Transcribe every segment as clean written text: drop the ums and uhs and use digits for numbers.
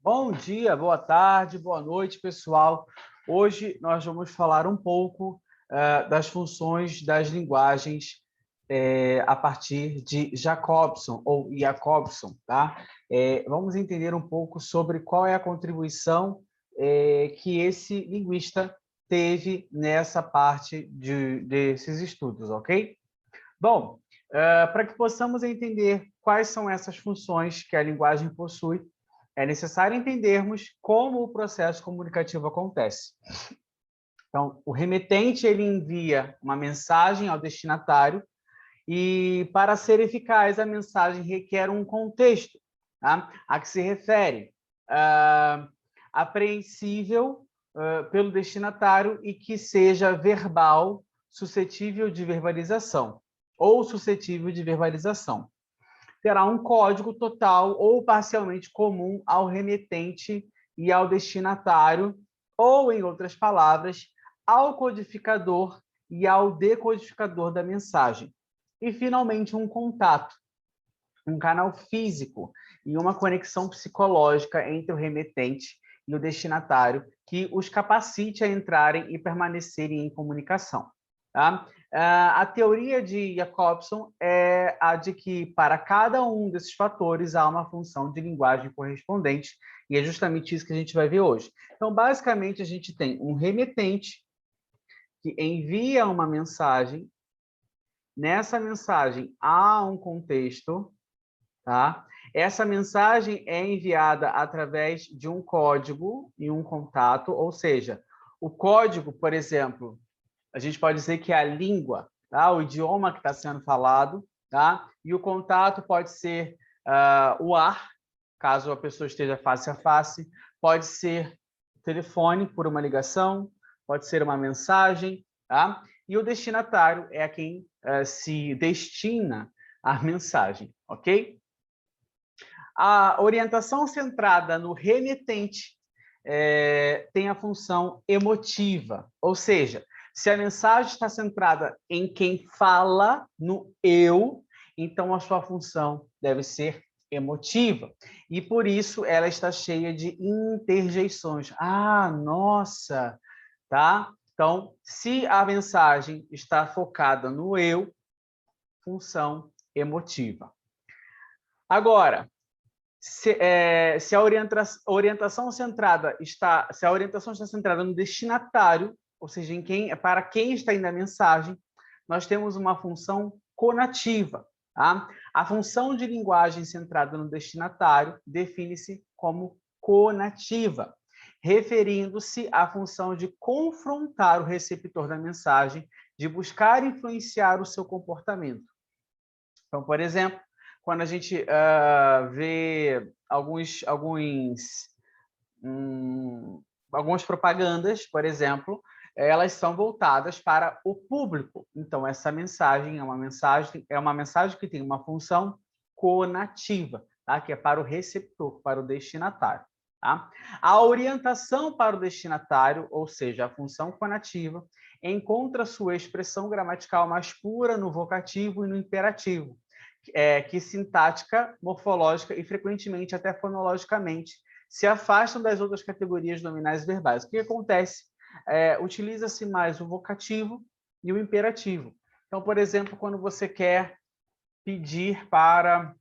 Bom dia, boa tarde, boa noite, pessoal. Hoje nós vamos falar um pouco das funções das linguagens a partir de Jacobson ou Jacobson, tá? Vamos entender um pouco sobre qual é a contribuição que esse linguista teve nessa parte desses estudos, ok? Bom, para que possamos entender quais são essas funções que a linguagem possui, é necessário entendermos como o processo comunicativo acontece. Então, o remetente ele envia uma mensagem ao destinatário e, para ser eficaz, a mensagem requer um contexto, tá? A que se refere apreensível pelo destinatário e que seja verbal, suscetível de verbalização ou suscetível de verbalização. Terá um código total ou parcialmente comum ao remetente e ao destinatário, ou, em outras palavras, ao codificador e ao decodificador da mensagem. E, finalmente, um contato, um canal físico e uma conexão psicológica entre o remetente e o destinatário que os capacite a entrarem e permanecerem em comunicação. Tá? A teoria de Jacobson é a de que, para cada um desses fatores, há uma função de linguagem correspondente, e é justamente isso que a gente vai ver hoje. Então, basicamente, a gente tem um remetente que envia uma mensagem. Nessa mensagem há um contexto, tá? Essa mensagem é enviada através de um código e um contato, ou seja, o código, por exemplo, a gente pode dizer que é a língua, tá? O idioma que está sendo falado, tá? E o contato pode ser o ar, caso a pessoa esteja face a face, pode ser telefone por uma ligação, pode ser uma mensagem, tá? E o destinatário é a quem se destina a mensagem, ok? A orientação centrada no remetente tem a função emotiva, ou seja, se a mensagem está centrada em quem fala, no eu, então a sua função deve ser emotiva. E por isso ela está cheia de interjeições. Ah, nossa, tá? Então, se a mensagem está focada no eu, função emotiva. Agora, se a orientação está centrada no destinatário, ou seja, para quem está indo a mensagem, nós temos uma função conativa. Tá? A função de linguagem centrada no destinatário define-se como conativa, referindo-se à função de confrontar o receptor da mensagem, de buscar influenciar o seu comportamento. Então, por exemplo, quando a gente vê algumas propagandas, por exemplo, elas são voltadas para o público. Então, essa mensagem é uma mensagem que tem uma função conativa, tá? Que é para o receptor, para o destinatário. Tá? A orientação para o destinatário, ou seja, a função conativa, encontra sua expressão gramatical mais pura no vocativo e no imperativo, que sintática, morfológica e frequentemente até fonologicamente se afastam das outras categorias nominais verbais. O que acontece? Utiliza-se mais o vocativo e o imperativo. Então, por exemplo, quando você quer pedir para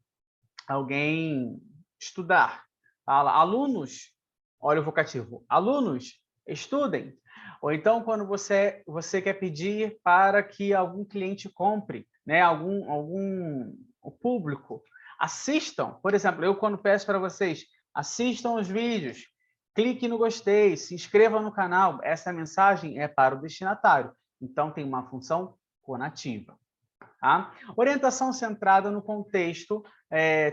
alguém estudar, fala, alunos, olha o vocativo, alunos, estudem. Ou então, quando você quer pedir para que algum cliente compre, né, o público, assistam. Por exemplo, eu quando peço para vocês, assistam os vídeos, clique no gostei, se inscrevam no canal, essa mensagem é para o destinatário. Então, tem uma função conativa. Tá? Orientação centrada no contexto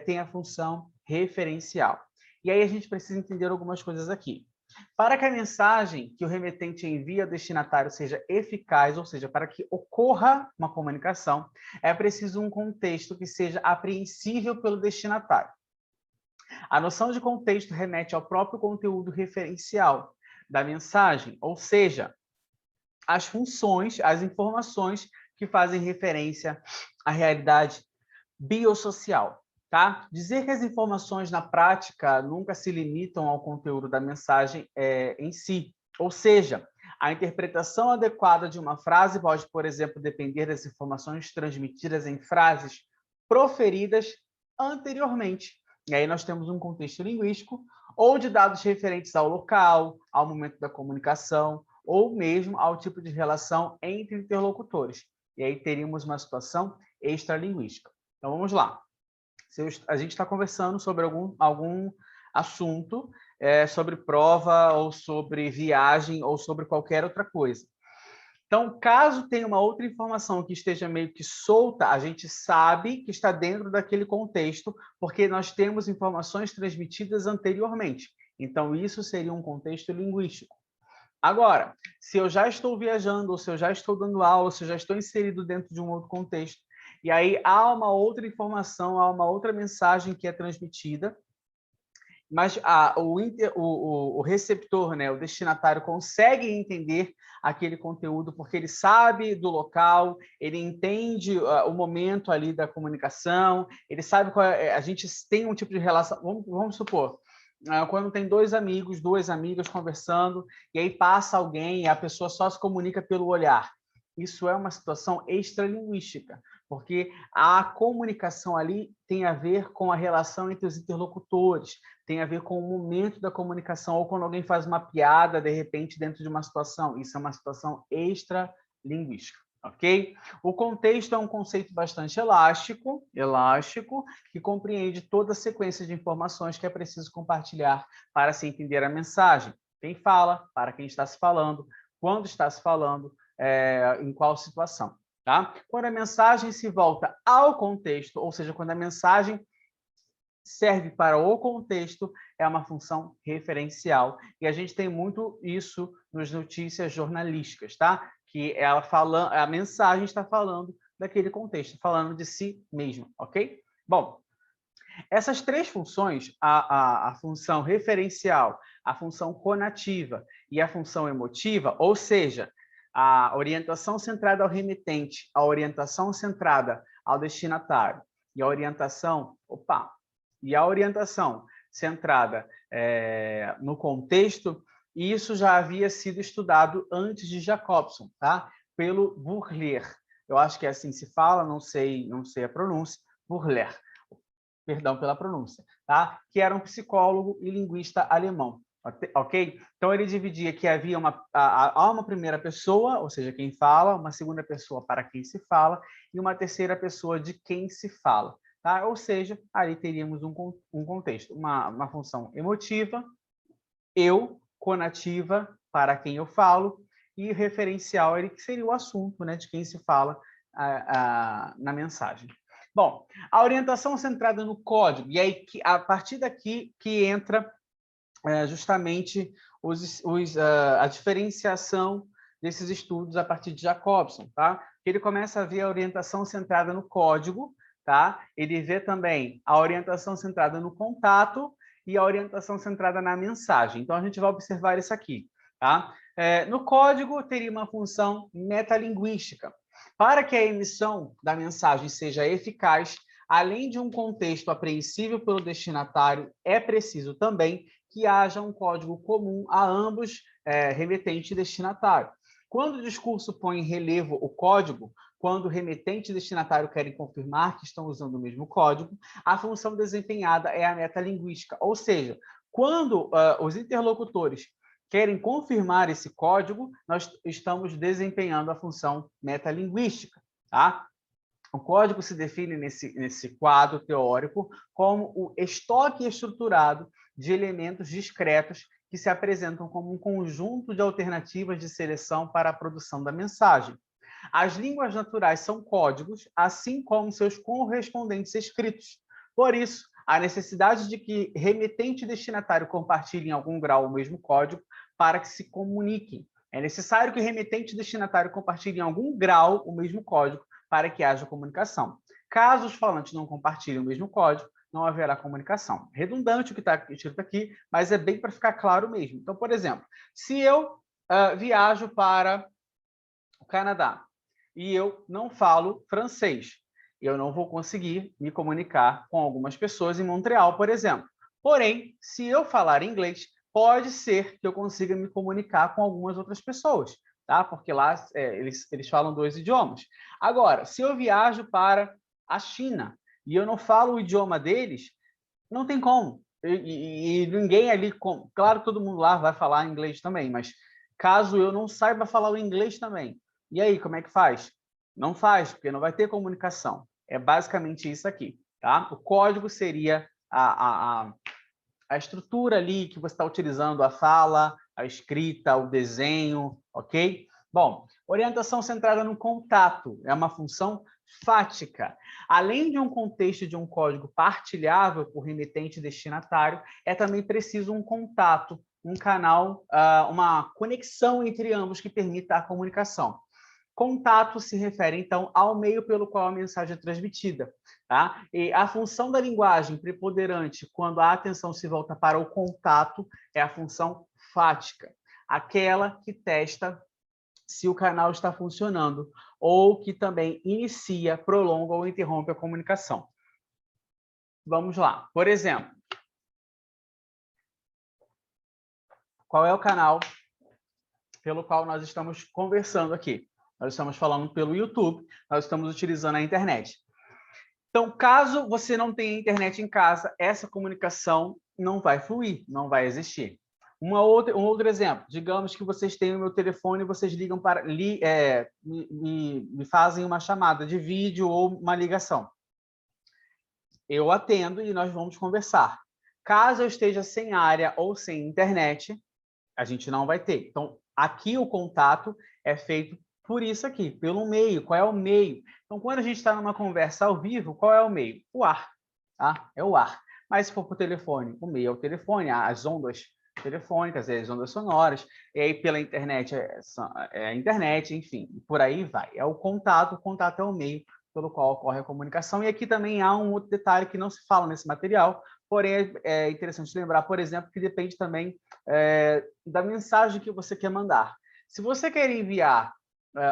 tem a função referencial. E aí a gente precisa entender algumas coisas aqui. Para que a mensagem que o remetente envia ao destinatário seja eficaz, ou seja, para que ocorra uma comunicação, é preciso um contexto que seja apreensível pelo destinatário. A noção de contexto remete ao próprio conteúdo referencial da mensagem, ou seja, as funções, as informações que fazem referência à realidade biosocial. Tá? Dizer que as informações na prática nunca se limitam ao conteúdo da mensagem em si. Ou seja, a interpretação adequada de uma frase pode, por exemplo, depender das informações transmitidas em frases proferidas anteriormente. E aí nós temos um contexto linguístico ou de dados referentes ao local, ao momento da comunicação, ou mesmo ao tipo de relação entre interlocutores. E aí teríamos uma situação extralinguística. Então, vamos lá. A gente está conversando sobre algum assunto, sobre prova, ou sobre viagem, ou sobre qualquer outra coisa. Então, caso tenha uma outra informação que esteja meio que solta, a gente sabe que está dentro daquele contexto, porque nós temos informações transmitidas anteriormente. Então, isso seria um contexto linguístico. Agora, se eu já estou viajando, ou se eu já estou dando aula, ou se eu já estou inserido dentro de um outro contexto, e aí há uma outra informação, há uma outra mensagem que é transmitida, mas o receptor, né, o destinatário, consegue entender aquele conteúdo porque ele sabe do local, ele entende o momento ali da comunicação, ele sabe qual a gente tem um tipo de relação, vamos supor, quando tem dois amigos, duas amigas conversando, e aí passa alguém e a pessoa só se comunica pelo olhar. Isso é uma situação extralinguística, porque a comunicação ali tem a ver com a relação entre os interlocutores, tem a ver com o momento da comunicação, ou quando alguém faz uma piada, de repente, dentro de uma situação. Isso é uma situação extralinguística, ok? O contexto é um conceito bastante elástico, que compreende toda a sequência de informações que é preciso compartilhar para se entender a mensagem. Quem fala, para quem está se falando, quando está se falando, em qual situação. Tá? Quando a mensagem se volta ao contexto, ou seja, quando a mensagem serve para o contexto, é uma função referencial. E a gente tem muito isso nas notícias jornalísticas, tá? Que ela a mensagem está falando daquele contexto, falando de si mesmo, ok? Bom, essas três funções, a função referencial, a função conativa e a função emotiva, ou seja, a orientação centrada ao remetente, a orientação centrada ao destinatário e a orientação, centrada no contexto, isso já havia sido estudado antes de Jacobson, tá? Pelo Burler. Eu acho que é assim se fala, não sei a pronúncia, Burler. Perdão pela pronúncia, tá? Que era um psicólogo e linguista alemão, ok? Então, ele dividia que havia uma primeira pessoa, ou seja, quem fala, uma segunda pessoa para quem se fala, e uma terceira pessoa de quem se fala, tá? Ou seja, ali teríamos um contexto, uma função emotiva, eu, conativa, para quem eu falo, e referencial, ele que seria o assunto, né, de quem se fala na mensagem. Bom, a orientação centrada no código, e aí a partir daqui que entra justamente a diferenciação desses estudos a partir de Jacobson, tá? Ele começa a ver a orientação centrada no código, tá? Ele vê também a orientação centrada no contato e a orientação centrada na mensagem. Então, a gente vai observar isso aqui, tá? No código, teria uma função metalinguística. Para que a emissão da mensagem seja eficaz, além de um contexto apreensível pelo destinatário, é preciso também que haja um código comum a ambos, remetente e destinatário. Quando o discurso põe em relevo o código, quando o remetente e destinatário querem confirmar que estão usando o mesmo código, a função desempenhada é a metalinguística, ou seja, quando os interlocutores querem confirmar esse código, nós estamos desempenhando a função metalinguística, tá? O código se define nesse quadro teórico como o estoque estruturado de elementos discretos que se apresentam como um conjunto de alternativas de seleção para a produção da mensagem. As línguas naturais são códigos, assim como seus correspondentes escritos. Por isso, a necessidade de que remetente e destinatário compartilhem em algum grau o mesmo código para que se comuniquem. É necessário que remetente e destinatário compartilhem em algum grau o mesmo código para que haja comunicação. Caso os falantes não compartilhem o mesmo código, não haverá comunicação. Redundante o que está escrito aqui, mas é bem para ficar claro mesmo. Então, por exemplo, se eu viajo para o Canadá e eu não falo francês, eu não vou conseguir me comunicar com algumas pessoas em Montreal, por exemplo. Porém, se eu falar inglês, pode ser que eu consiga me comunicar com algumas outras pessoas, tá? Porque lá eles falam 2 idiomas. Agora, se eu viajo para a China e eu não falo o idioma deles, não tem como. E ninguém ali, claro que todo mundo lá vai falar inglês também, mas caso eu não saiba falar o inglês também, e aí, como é que faz? Não faz, porque não vai ter comunicação. É basicamente isso aqui, tá? O código seria a estrutura ali que você está utilizando, a fala, a escrita, o desenho, ok? Bom, orientação centrada no contato é uma função fática. Além de um contexto de um código partilhável por remetente e destinatário, é também preciso um contato, um canal, uma conexão entre ambos que permita a comunicação. Contato se refere, então, ao meio pelo qual a mensagem é transmitida. Tá? E a função da linguagem preponderante, quando a atenção se volta para o contato, é a função fática, aquela que testa se o canal está funcionando, ou que também inicia, prolonga ou interrompe a comunicação. Vamos lá. Por exemplo, qual é o canal pelo qual nós estamos conversando aqui? Nós estamos falando pelo YouTube, nós estamos utilizando a internet. Então, caso você não tenha internet em casa, essa comunicação não vai fluir, não vai existir. Um outro exemplo, digamos que vocês têm o meu telefone e vocês ligam para me fazem uma chamada de vídeo ou uma ligação. Eu atendo e nós vamos conversar. Caso eu esteja sem área ou sem internet, a gente não vai ter. Então, aqui o contato é feito por isso aqui, pelo meio. Qual é o meio? Então, quando a gente está numa conversa ao vivo, qual é o meio? O ar. Tá? É o ar. Mas se for por telefone, o meio é o telefone, as ondas telefônicas, as ondas sonoras, e aí pela internet é a internet, enfim, por aí vai. É o contato é o meio pelo qual ocorre a comunicação. E aqui também há um outro detalhe que não se fala nesse material, porém é interessante lembrar, por exemplo, que depende também da mensagem que você quer mandar. Se você quer enviar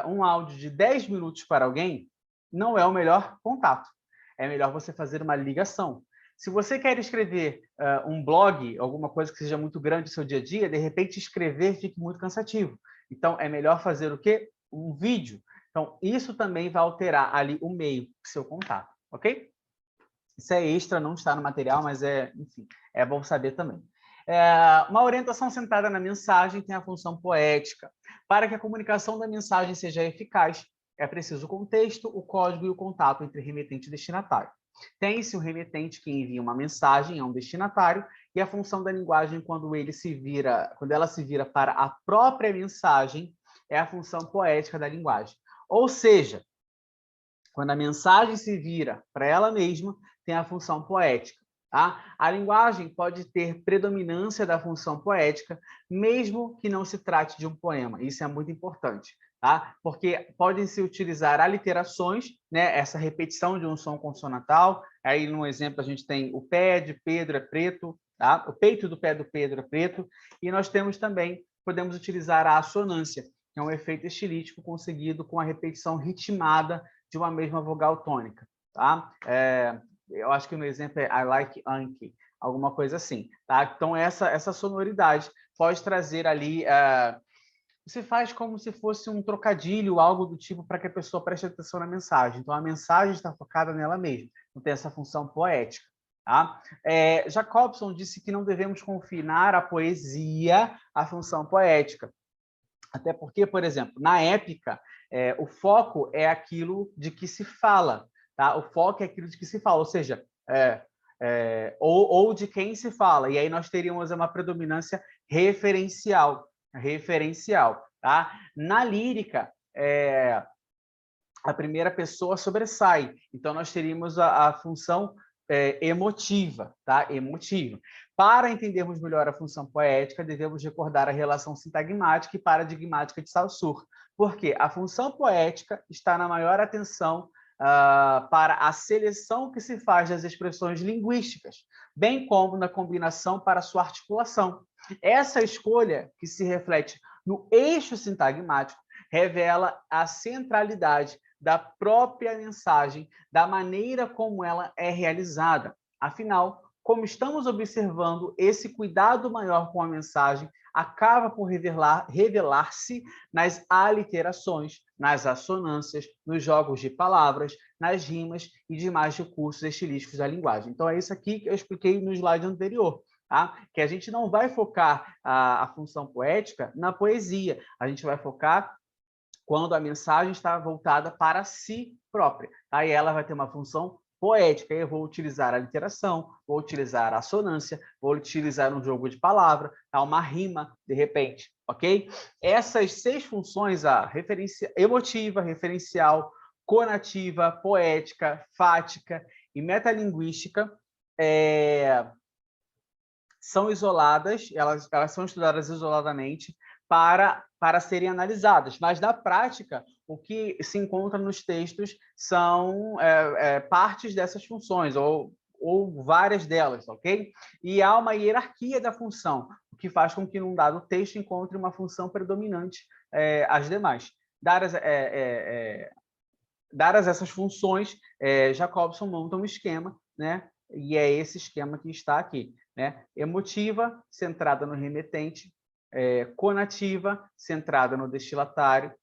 um áudio de 10 minutos para alguém, não é o melhor contato. É melhor você fazer uma ligação. Se você quer escrever um blog, alguma coisa que seja muito grande no seu dia a dia, de repente escrever fique muito cansativo. Então, é melhor fazer o quê? Um vídeo. Então, isso também vai alterar ali o meio do seu contato, ok? Isso é extra, não está no material, mas enfim, é bom saber também. Uma orientação centrada na mensagem tem a função poética. Para que a comunicação da mensagem seja eficaz, é preciso o contexto, o código e o contato entre remetente e destinatário. Tem-se o remetente que envia uma mensagem a um destinatário e a função da linguagem quando ela se vira para a própria mensagem é a função poética da linguagem. Ou seja, quando a mensagem se vira para ela mesma, tem a função poética. Tá? A linguagem pode ter predominância da função poética, mesmo que não se trate de um poema. Isso é muito importante, tá? Porque podem se utilizar aliterações, né? Essa repetição de um som consonantal. Aí, no exemplo, a gente tem o pé de Pedro é preto, tá? O peito do pé do Pedro é preto. E nós temos também, podemos utilizar a assonância, que é um efeito estilístico conseguido com a repetição ritmada de uma mesma vogal tônica, tá? Eu acho que no exemplo é I like Anki, alguma coisa assim, tá? Então, essa sonoridade pode trazer ali... você faz como se fosse um trocadilho, algo do tipo, para que a pessoa preste atenção na mensagem. Então, a mensagem está focada nela mesma, não tem essa função poética. Tá? Jacobson disse que não devemos confinar a poesia à função poética. Até porque, por exemplo, na épica, o foco é aquilo de que se fala, tá? O foco é aquilo de que se fala, ou seja, ou de quem se fala. E aí nós teríamos uma predominância referencial, tá? Na lírica, a primeira pessoa sobressai. Então, nós teríamos a função emotiva, tá? Emotiva. Para entendermos melhor a função poética, devemos recordar a relação sintagmática e paradigmática de Saussure, porque a função poética está na maior atenção para a seleção que se faz das expressões linguísticas, bem como na combinação para sua articulação. Essa escolha, que se reflete no eixo sintagmático, revela a centralidade da própria mensagem, da maneira como ela é realizada. Afinal, como estamos observando, esse cuidado maior com a mensagem acaba por revelar-se nas aliterações, nas assonâncias, nos jogos de palavras, nas rimas e demais recursos estilísticos da linguagem. Então, é isso aqui que eu expliquei no slide anterior. Tá? Que a gente não vai focar a função poética na poesia, a gente vai focar quando a mensagem está voltada para si própria. Aí ela vai ter uma função poética. Eu vou utilizar a literação, vou utilizar a assonância, vou utilizar um jogo de palavra, uma rima, de repente, ok? Essas 6 funções, a referência emotiva, referencial, conativa, poética, fática e metalinguística, são isoladas, elas são estudadas isoladamente para serem analisadas, mas na prática o que se encontra nos textos são partes dessas funções, ou várias delas, ok? E há uma hierarquia da função, o que faz com que num dado texto encontre uma função predominante às demais. Dadas essas funções, Jacobson monta um esquema, né? E é esse esquema que está aqui, né? Emotiva, centrada no remetente, conativa, centrada no destinatário,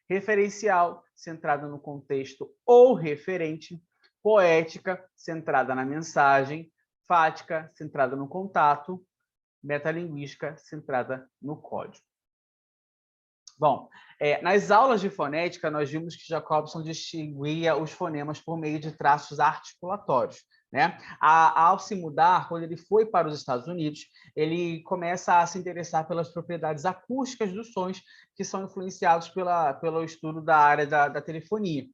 referencial, centrada no contexto ou referente, poética, centrada na mensagem, fática, centrada no contato, metalinguística, centrada no código. Bom, nas aulas de fonética, nós vimos que Jacobson distinguia os fonemas por meio de traços articulatórios, né? Ao se mudar, quando ele foi para os Estados Unidos, ele começa a se interessar pelas propriedades acústicas dos sons que são influenciados pelo estudo da área da telefonia.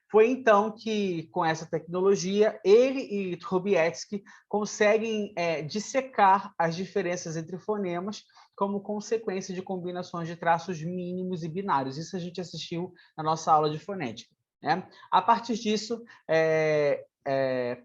Foi então que, com essa tecnologia, ele e Trubetskoy conseguem dissecar as diferenças entre fonemas como consequência de combinações de traços mínimos e binários. Isso a gente assistiu na nossa aula de fonética, né? A partir disso,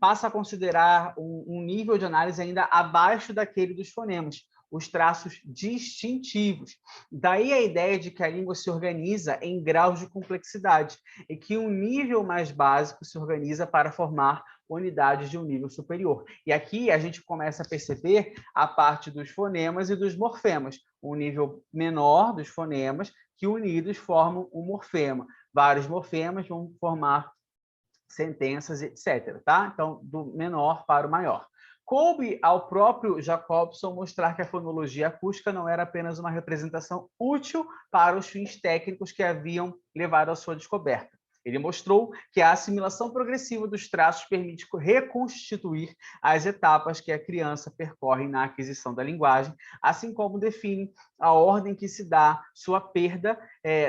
passa a considerar um nível de análise ainda abaixo daquele dos fonemas, os traços distintivos. Daí a ideia de que a língua se organiza em graus de complexidade e que um nível mais básico se organiza para formar unidades de um nível superior. E aqui a gente começa a perceber a parte dos fonemas e dos morfemas, um nível menor dos fonemas que unidos formam um morfema. Vários morfemas vão formar sentenças, etc. Tá? Então, do menor para o maior. Coube ao próprio Jacobson mostrar que a fonologia acústica não era apenas uma representação útil para os fins técnicos que haviam levado à sua descoberta. Ele mostrou que a assimilação progressiva dos traços permite reconstituir as etapas que a criança percorre na aquisição da linguagem, assim como define a ordem que se dá sua perda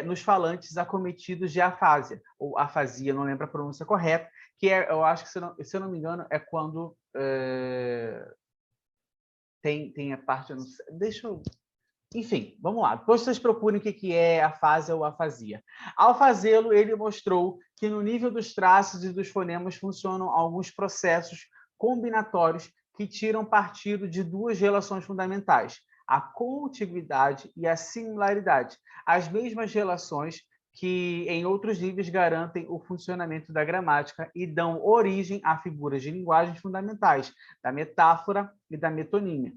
nos falantes acometidos de afasia, ou afasia, não lembro a pronúncia correta, que eu acho que, se eu não me engano, é quando tem a parte... Deixa eu... Enfim, vamos lá. Depois vocês procurem o que é afasia ou afasia. Ao fazê-lo, ele mostrou que no nível dos traços e dos fonemas funcionam alguns processos combinatórios que tiram partido de 2 relações fundamentais, a contiguidade e a similaridade, as mesmas relações que em outros níveis garantem o funcionamento da gramática e dão origem a figuras de linguagem fundamentais, da metáfora e da metonímia.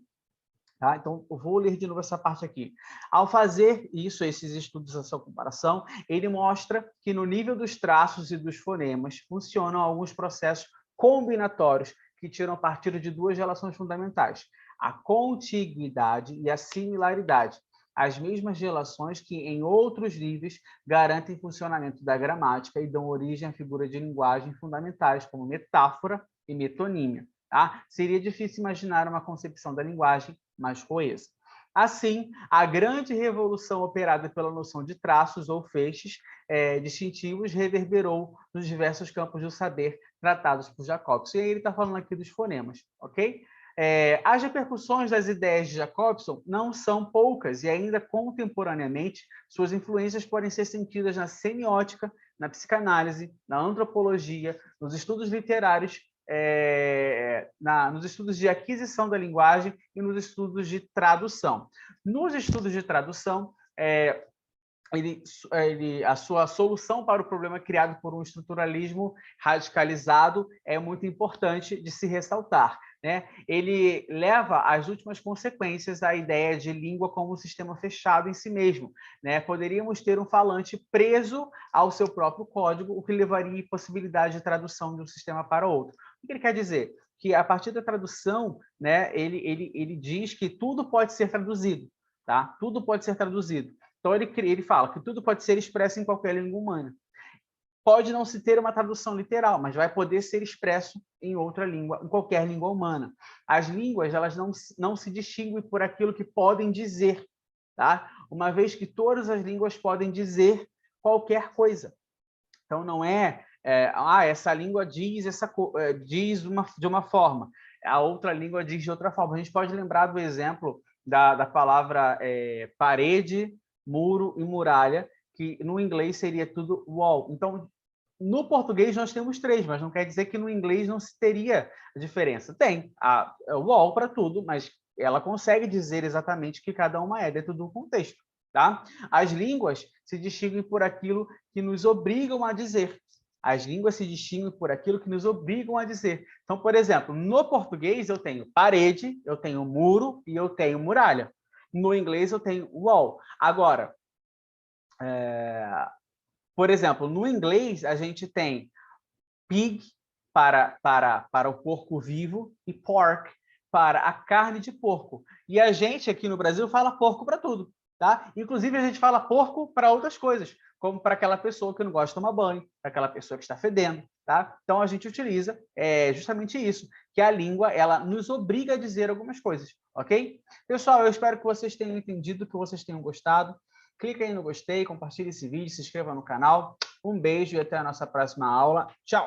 Tá? Então, eu vou ler de novo essa parte aqui. Ao fazer isso, esses estudos, essa comparação, ele mostra que no nível dos traços e dos fonemas funcionam alguns processos combinatórios que tiram partido de 2 relações fundamentais, a contiguidade e a similaridade, as mesmas relações que em outros níveis garantem funcionamento da gramática e dão origem a figuras de linguagem fundamentais, como metáfora e metonímia. Tá? Seria difícil imaginar uma concepção da linguagem mais coesa. Assim, a grande revolução operada pela noção de traços ou feixes distintivos reverberou nos diversos campos do saber tratados por Jacobson. E aí ele está falando aqui dos fonemas, ok? As repercussões das ideias de Jacobson não são poucas e ainda contemporaneamente suas influências podem ser sentidas na semiótica, na psicanálise, na antropologia, nos estudos literários, nos estudos de aquisição da linguagem e nos estudos de tradução. Nos estudos de tradução, a sua solução para o problema criado por um estruturalismo radicalizado é muito importante de se ressaltar, né? Ele leva às últimas consequências a ideia de língua como um sistema fechado em si mesmo, né? Poderíamos ter um falante preso ao seu próprio código, o que levaria à possibilidade de tradução de um sistema para outro. O que ele quer dizer? Que a partir da tradução, né, ele diz que tudo pode ser traduzido, tá? Tudo pode ser traduzido. Então, ele fala que tudo pode ser expresso em qualquer língua humana. Pode não se ter uma tradução literal, mas vai poder ser expresso em outra língua, em qualquer língua humana. As línguas, elas não se distinguem por aquilo que podem dizer, tá? Uma vez que todas as línguas podem dizer qualquer coisa. Então, não essa língua diz, diz de uma forma, a outra língua diz de outra forma. A gente pode lembrar do exemplo da palavra parede, muro e muralha, que no inglês seria tudo wall. Então, no português nós temos três, mas não quer dizer que no inglês não se teria diferença. Tem a wall para tudo, mas ela consegue dizer exatamente o que cada uma é dentro do contexto. Tá? As línguas se distinguem por aquilo que nos obrigam a dizer. As línguas se distinguem por aquilo que nos obrigam a dizer. Então, por exemplo, no português eu tenho parede, eu tenho muro e eu tenho muralha. No inglês eu tenho wall. Agora, por exemplo, no inglês a gente tem pig para o porco vivo e pork para a carne de porco. E a gente aqui no Brasil fala porco para tudo, tá? Inclusive a gente fala porco para outras coisas, como para aquela pessoa que não gosta de tomar banho, para aquela pessoa que está fedendo, tá? Então a gente utiliza justamente isso, que a língua ela nos obriga a dizer algumas coisas, ok? Pessoal, eu espero que vocês tenham entendido, que vocês tenham gostado. Clique aí no gostei, compartilhe esse vídeo, se inscreva no canal. Um beijo e até a nossa próxima aula. Tchau!